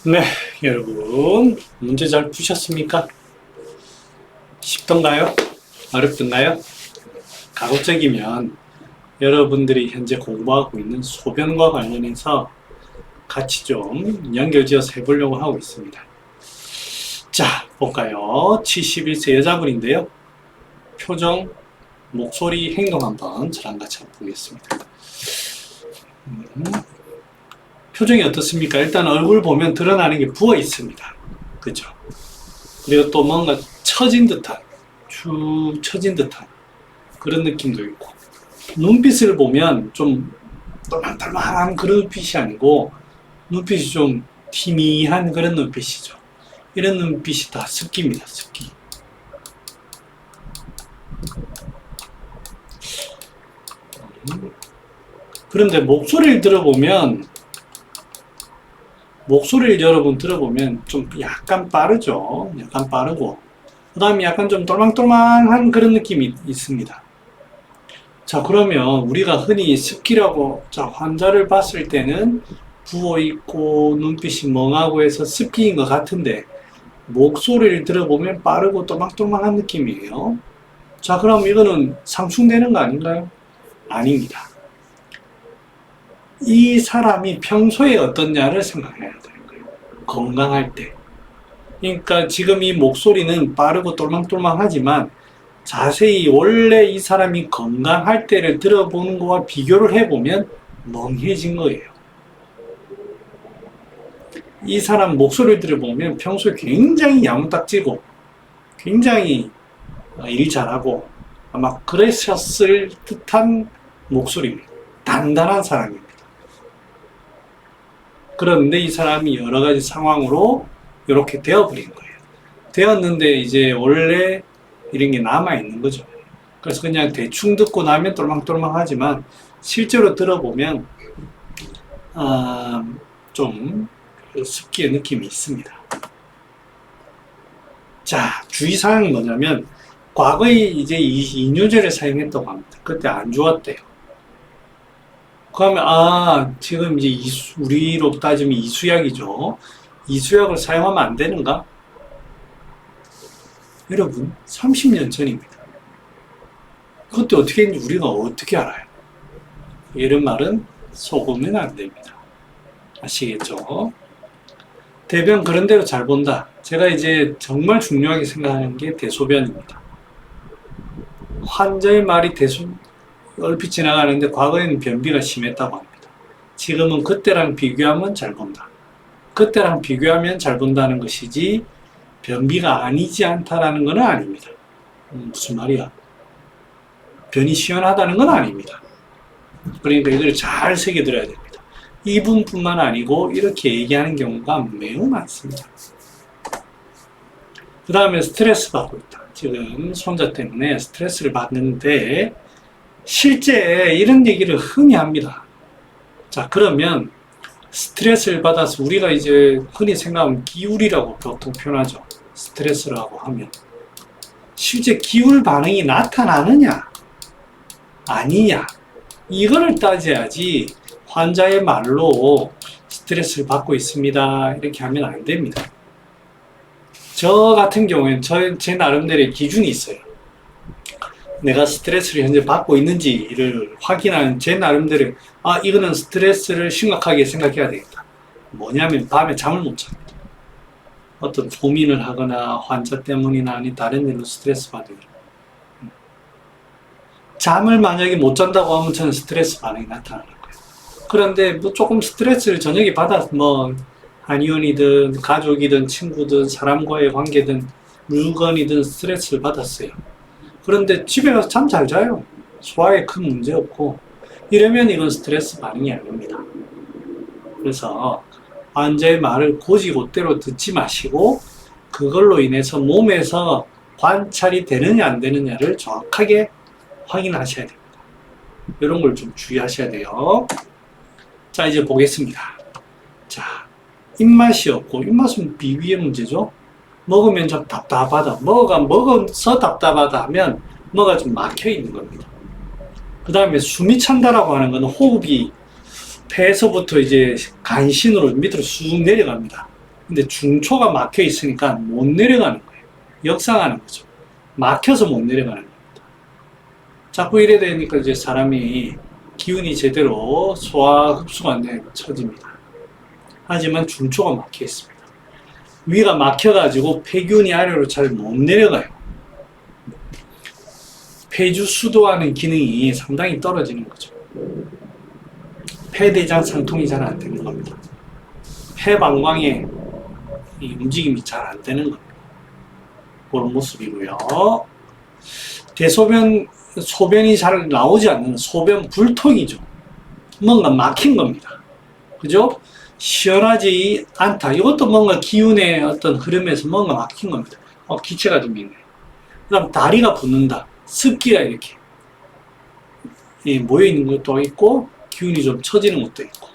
네, 여러분 문제 잘 푸셨습니까? 쉽던가요? 어렵던가요? 가급적이면 여러분들이 현재 공부하고 있는 소변과 관련해서 같이 좀 연결지어서 해보려고 하고 있습니다. 자, 볼까요? 71세 여자분인데요. 표정, 목소리, 행동 한번 저랑 같이 한번 보겠습니다. 표정이 어떻습니까? 일단 얼굴 보면 드러나는 게 부어 있습니다. 그죠? 그리고 또 뭔가 처진 듯한, 축 처진 듯한 그런 느낌도 있고, 눈빛을 보면 좀 똘망똘망한 그런 눈빛이 아니고 눈빛이 좀 희미한 그런 눈빛이죠. 이런 눈빛이 다 습기입니다. 습기. 그런데 목소리를 여러분 들어보면 좀 약간 빠르죠. 약간 빠르고, 그 다음에 약간 좀 똘망똘망한 그런 느낌이 있습니다. 자, 그러면 우리가 흔히 습기라고, 자, 환자를 봤을 때는 부어있고 눈빛이 멍하고 해서 습기인 것 같은데, 목소리를 들어보면 빠르고 똘망똘망한 느낌이에요. 자, 그럼 이거는 상충되는 거 아닌가요? 아닙니다. 이 사람이 평소에 어떻냐를 생각해야 되는 거예요. 건강할 때. 그러니까 지금 이 목소리는 빠르고 똘망똘망하지만 자세히 원래 이 사람이 건강할 때를 들어보는 거와 비교를 해보면 멍해진 거예요. 이 사람 목소리를 들어보면 평소에 굉장히 야무딱지고 굉장히 일 잘하고 아마 그러셨을 듯한 목소리입니다. 단단한 사람입니다. 그런데 이 사람이 여러 가지 상황으로 이렇게 되어버린 거예요. 되었는데 이제 원래 이런 게 남아있는 거죠. 그래서 그냥 대충 듣고 나면 똘망똘망하지만 실제로 들어보면 좀 습기의 느낌이 있습니다. 자, 주의사항은 뭐냐면 과거에 이제 이뇨제를 사용했다고 합니다. 그때 안 좋았대요. 그러면 지금 이제 우리로 따지면 이수약이죠. 이수약을 사용하면 안 되는가? 여러분, 30년 전입니다. 그때 어떻게 했는지 우리가 어떻게 알아요? 이런 말은 속으면 안 됩니다. 아시겠죠? 대변 그런 대로 잘 본다. 제가 이제 정말 중요하게 생각하는 게 대소변입니다. 환자의 말이 얼핏 지나가는데 과거에는 변비가 심했다고 합니다. 지금은 그때랑 비교하면 잘 본다. 그때랑 비교하면 잘 본다는 것이지 변비가 아니지 않다라는 건 아닙니다. 무슨 말이야? 변이 시원하다는 건 아닙니다. 그러니까 이걸 잘 새겨들어야 됩니다. 이분뿐만 아니고 이렇게 얘기하는 경우가 매우 많습니다. 그 다음에 스트레스 받고 있다. 지금 손자 때문에 스트레스를 받는데 실제 이런 얘기를 흔히 합니다. 자, 그러면 스트레스를 받아서 우리가 이제 흔히 생각하면 기울이라고 보통 표현하죠. 스트레스라고 하면 실제 기울 반응이 나타나느냐 아니냐 이거를 따져야지 환자의 말로 스트레스를 받고 있습니다 이렇게 하면 안 됩니다. 저 같은 경우에는 제 나름대로의 기준이 있어요. 내가 스트레스를 현재 받고 있는지를 확인하는 제 나름대로 이거는 스트레스를 심각하게 생각해야 되겠다. 뭐냐면 밤에 잠을 못 잡니다. 어떤 고민을 하거나 환자 때문이나 아니 다른 일로 스트레스 받으면 잠을 만약에 못 잔다고 하면 저는 스트레스 반응이 나타나는 거예요. 그런데 뭐 조금 스트레스를 저녁에 받아서 뭐 한의원이든 가족이든 친구든 사람과의 관계든 물건이든 스트레스를 받았어요. 그런데 집에 가서 잠 잘 자요. 소화에 큰 문제 없고 이러면 이건 스트레스 반응이 아닙니다. 그래서 환자의 말을 곧이곧대로 듣지 마시고 그걸로 인해서 몸에서 관찰이 되느냐 안 되느냐를 정확하게 확인하셔야 됩니다. 이런 걸 좀 주의하셔야 돼요. 자, 이제 보겠습니다. 자, 입맛이 없고 입맛은 비위의 문제죠. 먹으면 좀 답답하다. 먹어서 답답하다 하면 뭐가 좀 막혀 있는 겁니다. 그 다음에 숨이 찬다라고 하는 건 호흡이 폐에서부터 이제 간신으로 밑으로 쑥 내려갑니다. 근데 중초가 막혀 있으니까 못 내려가는 거예요. 역상하는 거죠. 막혀서 못 내려가는 겁니다. 자꾸 이래 되니까 이제 사람이 기운이 제대로 소화 흡수가 안 되고 처집니다. 하지만 중초가 막혀 있습니다. 위가 막혀가지고 폐기운이 아래로 잘 못 내려가요. 폐주 수도하는 기능이 상당히 떨어지는 거죠. 폐대장 상통이 잘 안 되는 겁니다. 폐방광의 움직임이 잘 안 되는 겁니다. 그런 모습이고요. 대소변, 소변이 잘 나오지 않는 소변 불통이죠. 뭔가 막힌 겁니다. 그죠? 시원하지 않다. 이것도 뭔가 기운의 어떤 흐름에서 뭔가 막힌 겁니다. 기체가 좀 있네. 그 다음 다리가 붓는다. 습기가 이렇게 모여있는 것도 있고 기운이 좀 처지는 것도 있고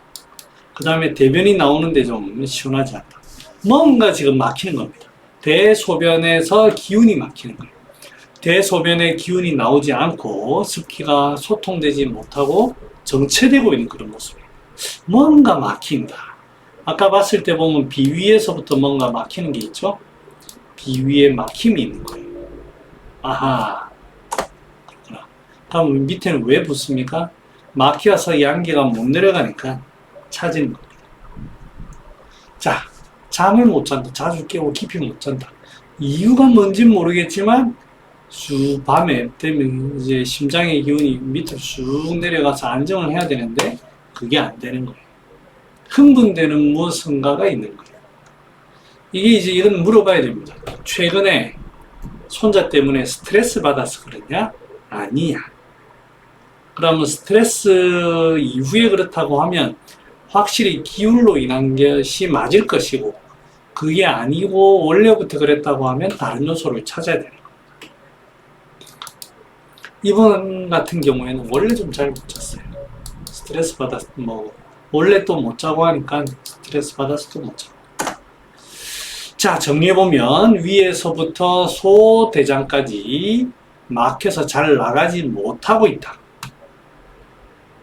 그 다음에 대변이 나오는데 좀 시원하지 않다. 뭔가 지금 막히는 겁니다. 대소변에서 기운이 막히는 거예요. 대소변에 기운이 나오지 않고 습기가 소통되지 못하고 정체되고 있는 그런 모습이에요. 뭔가 막힌다. 아까 봤을 때 보면 비위에서부터 뭔가 막히는 게 있죠? 비위에 막힘이 있는 거예요. 아하. 그렇구나. 다음 밑에는 왜 붙습니까? 막혀서 양기가 못 내려가니까 차지는 겁니다. 자, 잠을 못 잔다. 자주 깨고 깊이 못 잔다. 이유가 뭔진 모르겠지만 밤에 되면 이제 심장의 기운이 밑으로 쑥 내려가서 안정을 해야 되는데 그게 안 되는 거예요. 흥분되는 무엇인가가 있는 거예요. 이게 이제 이건 물어봐야 됩니다. 최근에 손자 때문에 스트레스 받아서 그러냐? 아니야. 그러면 스트레스 이후에 그렇다고 하면 확실히 기울로 인한 것이 맞을 것이고 그게 아니고 원래부터 그랬다고 하면 다른 요소를 찾아야 되는 거예요. 이번 같은 경우에는 원래 좀 잘 못 잤어요. 스트레스 받아서 원래 또 못 자고 하니까 스트레스 받아서 또 못 자고. 자, 정리해보면 위에서부터 소대장까지 막혀서 잘 나가지 못하고 있다.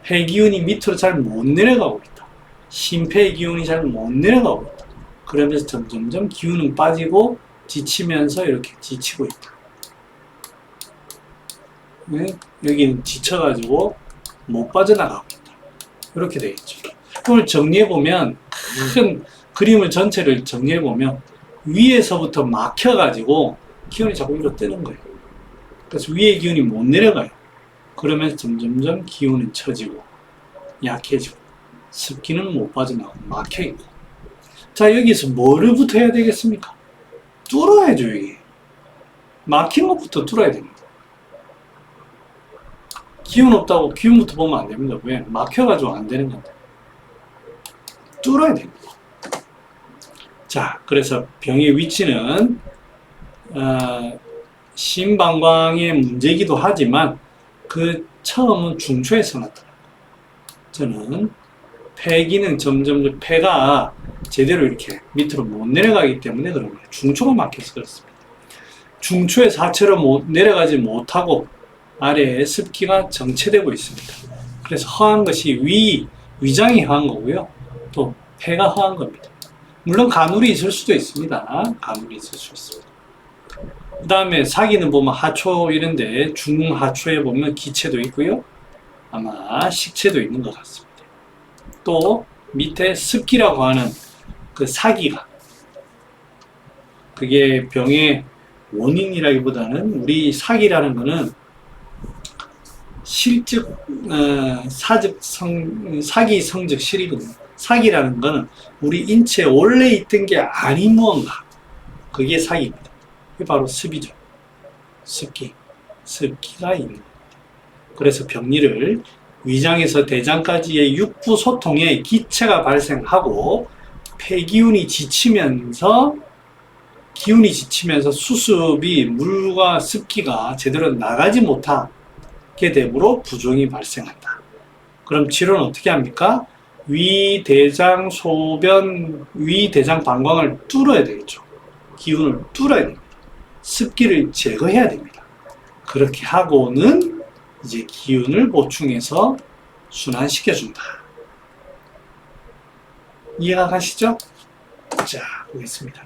폐기운이 밑으로 잘 못 내려가고 있다. 심폐의 기운이 잘 못 내려가고 있다. 그러면서 점점점 기운은 빠지고 지치면서 이렇게 지치고 있다. 네? 여기는 지쳐가지고 못 빠져나가고 있다. 이렇게 되겠죠. 오늘 정리해보면 큰 그림을 전체를 정리해보면 위에서부터 막혀가지고 기운이 자꾸 위로 뜨는 거예요. 그래서 위의 기운이 못 내려가요. 그러면서 점점점 기운은 처지고 약해지고 습기는 못 빠져나가고 막혀있고. 자, 여기서 뭐를 부터 해야 되겠습니까? 뚫어야죠. 여기 막힌 것부터 뚫어야 됩니다. 기운 없다고 기운부터 보면 안 됩니다. 왜? 막혀가지고 안 되는 건데 뚫어야 됩니다. 자, 그래서 병의 위치는 심방광의 문제이기도 하지만 그 처음은 중초에서 나타납니다. 저는 폐기는 점점 폐가 제대로 이렇게 밑으로 못 내려가기 때문에 그런 거예요. 중초가 막혀서 그렇습니다. 중초에서 하체로 내려가지 못하고 아래에 습기가 정체되고 있습니다. 그래서 허한 것이 위장이 허한 거고요. 또 폐가 허한 겁니다. 물론 간울이 있을 수도 있습니다. 간울이 있을 수 있습니다. 그 다음에 사기는 보면 하초 이런데 중하초에 보면 기체도 있고요. 아마 식체도 있는 것 같습니다. 또 밑에 습기라고 하는 그 사기가 그게 병의 원인이라기보다는 우리 사기라는 거는 실즉 사기 성즉 실이거든요. 사기라는 거는 우리 인체에 원래 있던 게 아닌 무언가 그게 사기입니다. 그게 바로 습이죠. 습기가 있는 겁니다. 그래서 병리를 위장에서 대장까지의 육부 소통에 기체가 발생하고 폐기운이 지치면서 수습이 물과 습기가 제대로 나가지 못하게 되므로 부종이 발생한다. 그럼 치료는 어떻게 합니까? 위대장 방광을 뚫어야 되겠죠. 기운을 뚫어야 됩니다. 습기를 제거해야 됩니다. 그렇게 하고는 이제 기운을 보충해서 순환시켜준다. 이해가 가시죠? 자, 보겠습니다.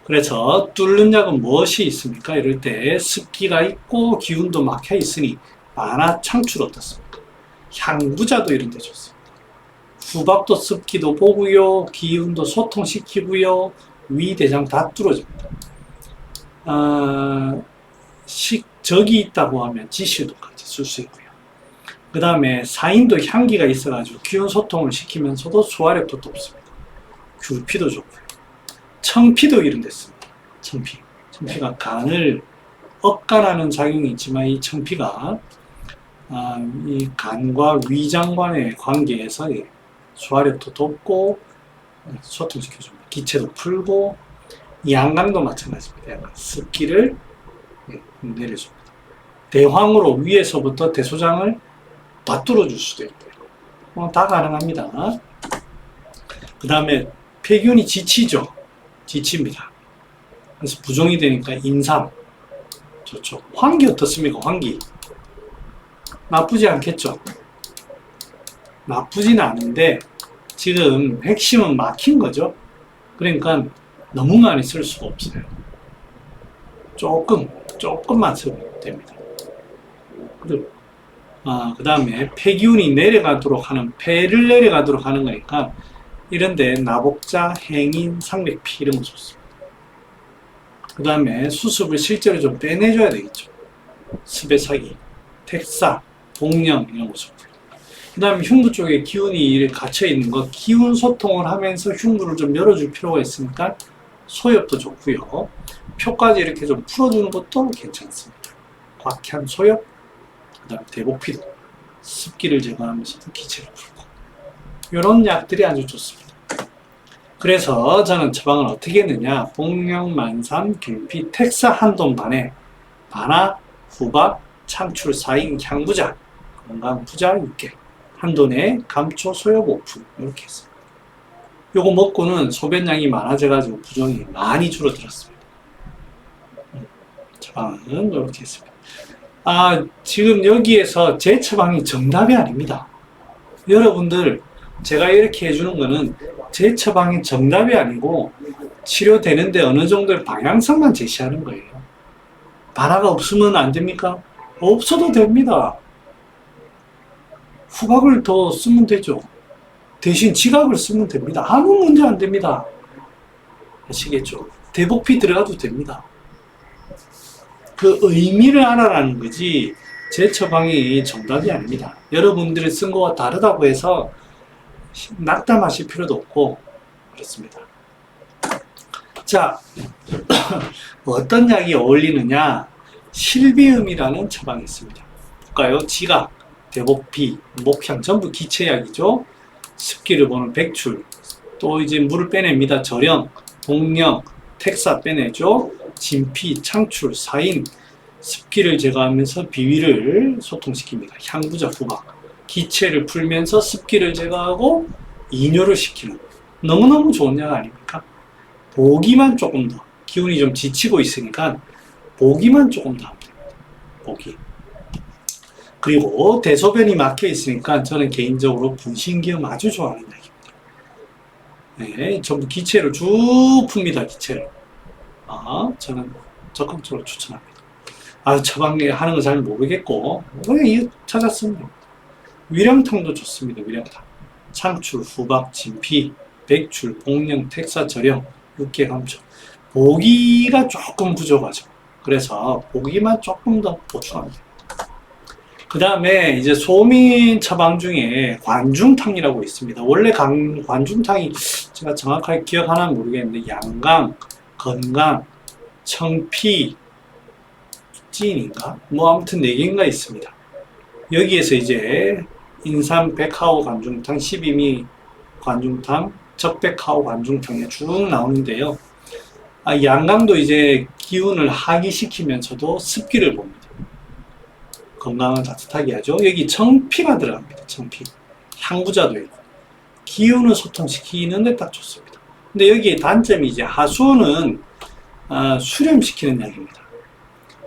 그래서 뚫는 약은 무엇이 있습니까? 이럴 때 습기가 있고 기운도 막혀 있으니 만화 창출 어떻습니까? 향부자도 이런 데 좋습니다. 후박도 습기도 보고요, 기운도 소통시키고요, 위, 대장 다 뚫어집니다. 적이 있다고 하면 지시도 같이 쓸 수 있고요. 그 다음에 사인도 향기가 있어가지고 기운 소통을 시키면서도 소화력도 높습니다. 귤피도 좋고요. 청피도 이런 데 씁니다. 청피가 간을 억간하는 작용이 있지만 이 청피가 이 간과 위장관의 관계에서 소화력도 높고 소통시켜줍니다. 기체도 풀고 양강도 마찬가지입니다. 약간 습기를 내려줍니다. 대황으로 위에서부터 대소장을 받들어 줄 수도 있고요. 다 가능합니다. 그 다음에 폐균이 지칩니다. 그래서 부종이 되니까 인삼 좋죠. 환기 어떻습니까? 환기 나쁘지 않겠죠? 나쁘지는 않은데 지금 핵심은 막힌 거죠. 그러니까 너무 많이 쓸 수가 없어요. 조금만 쓰면 됩니다. 그 다음에 폐기운이 내려가도록 하는, 폐를 내려가도록 하는 거니까 이런데 나복자, 행인, 상백피 이런 거 좋습니다. 그 다음에 수습을 실제로 좀 빼내줘야 되겠죠. 스베사기, 택사, 복령 이런 거 좋고요. 그 다음에 흉부 쪽에 기운이 갇혀 있는 거, 기운 소통을 하면서 흉부를 좀 열어줄 필요가 있으니까 소엽도 좋고요. 표까지 이렇게 좀 풀어주는 것도 괜찮습니다. 곽향, 소엽, 그 다음에 대복피도 습기를 제거하면서도 기체를 풀고 이런 약들이 아주 좋습니다. 그래서 저는 처방을 어떻게 했느냐, 복령, 만삼, 귤피, 택사 한돈 반에 반화, 후박, 창출, 사인, 향부자, 건강, 부자 6개, 한돈에 감초, 소엽, 오품 이렇게 했습니다. 요거 먹고는 소변량이 많아져가지고 부종이 많이 줄어들었습니다. 처방은 이렇게 했습니다. 지금 여기에서 제 처방이 정답이 아닙니다. 여러분들 제가 이렇게 해주는 거는 제 처방이 정답이 아니고 치료되는데 어느 정도의 방향성만 제시하는 거예요. 반화가 없으면 안 됩니까? 없어도 됩니다. 후박을 더 쓰면 되죠. 대신 지각을 쓰면 됩니다. 아무 문제 안 됩니다. 아시겠죠? 대복피 들어가도 됩니다. 그 의미를 알아라는 거지 제 처방이 정답이 아닙니다. 여러분들이 쓴 거와 다르다고 해서 낙담하실 필요도 없고 그렇습니다. 자, 어떤 약이 어울리느냐? 실비음이라는 처방이 있습니다. 볼까요? 지각, 대복피, 목향 전부 기체약이죠. 습기를 보는 백출, 또 이제 물을 빼냅니다. 절영, 복령, 택사 빼내죠. 진피, 창출, 사인, 습기를 제거하면서 비위를 소통시킵니다. 향부자, 후박, 기체를 풀면서 습기를 제거하고 이뇨를 시키는 너무너무 좋은 약 아닙니까? 보기만 조금 더, 기운이 좀 지치고 있으니까 보기만 조금 더 하면 됩니다. 보기. 그리고 대소변이 막혀 있으니까 저는 개인적으로 분신기음 아주 좋아하는 약입니다. 네, 전부 기체를 쭉 풉니다. 기체를. 저는 적극적으로 추천합니다. 처방하는 거 잘 모르겠고 그냥 이거 찾았습니다. 위령탕도 좋습니다. 위령탕. 창출, 후박, 진피, 백출, 복령, 택사, 절영, 육계, 감초. 보기가 조금 부족하죠. 그래서 보기만 조금 더 보충합니다. 그 다음에 이제 소민 처방 중에 관중탕이라고 있습니다. 원래 관중탕이 제가 정확하게 기억하나 모르겠는데 양강, 건강, 청피, 찐인가? 아무튼 4개인가 있습니다. 여기에서 이제 인삼 백하오 관중탕, 12미 관중탕, 적백하오 관중탕이 쭉 나오는데요. 양강도 이제 기운을 하기시키면서도 습기를 봅니다. 건강을 따뜻하게 하죠. 여기 청피가 들어갑니다. 청피. 향부자도 있고. 기운을 소통시키는데 딱 좋습니다. 근데 여기에 단점이 이제 하수는 수렴시키는 약입니다.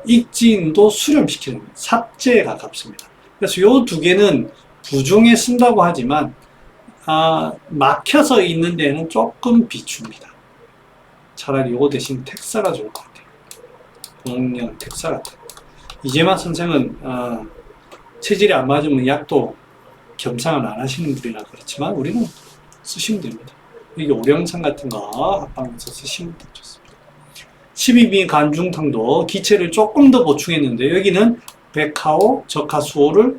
익진도 수렴시키는 삽제에 가깝습니다. 그래서 요 두 개는 부종에 쓴다고 하지만 막혀서 있는 데는 조금 비춥니다. 차라리 요거 대신 텍사가 좋을 것 같아요. 공룡 텍사 같은 거. 이재만 선생은 체질이 안 맞으면 약도 겸상을 안 하시는 분이라 그렇지만 우리는 쓰시면 됩니다. 이게 오령산 같은 거 합방해서 쓰시면 좋습니다. 12비 간중탕도 기체를 조금 더 보충했는데 여기는 백화호, 적화수호를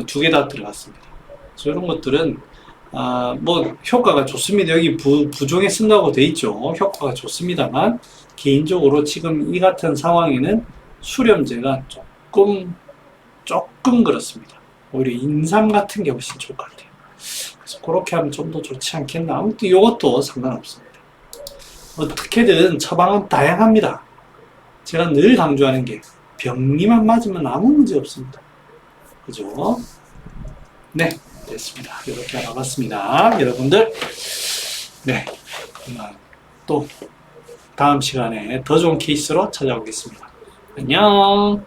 두 개 다 들어갔습니다. 그래서 이런 것들은 뭐 효과가 좋습니다. 여기 부종에 쓴다고 돼 있죠. 효과가 좋습니다만 개인적으로 지금 이 같은 상황에는 수렴제가 조금 그렇습니다. 오히려 인삼 같은 게 훨씬 좋을 것 같아요. 그래서 그렇게 하면 좀 더 좋지 않겠나. 아무튼 이것도 상관없습니다. 어떻게든 처방은 다양합니다. 제가 늘 강조하는 게 병리만 맞으면 아무 문제 없습니다. 그죠? 네, 됐습니다. 이렇게 알아봤습니다. 여러분들, 네, 또 다음 시간에 더 좋은 케이스로 찾아오겠습니다. 안녕.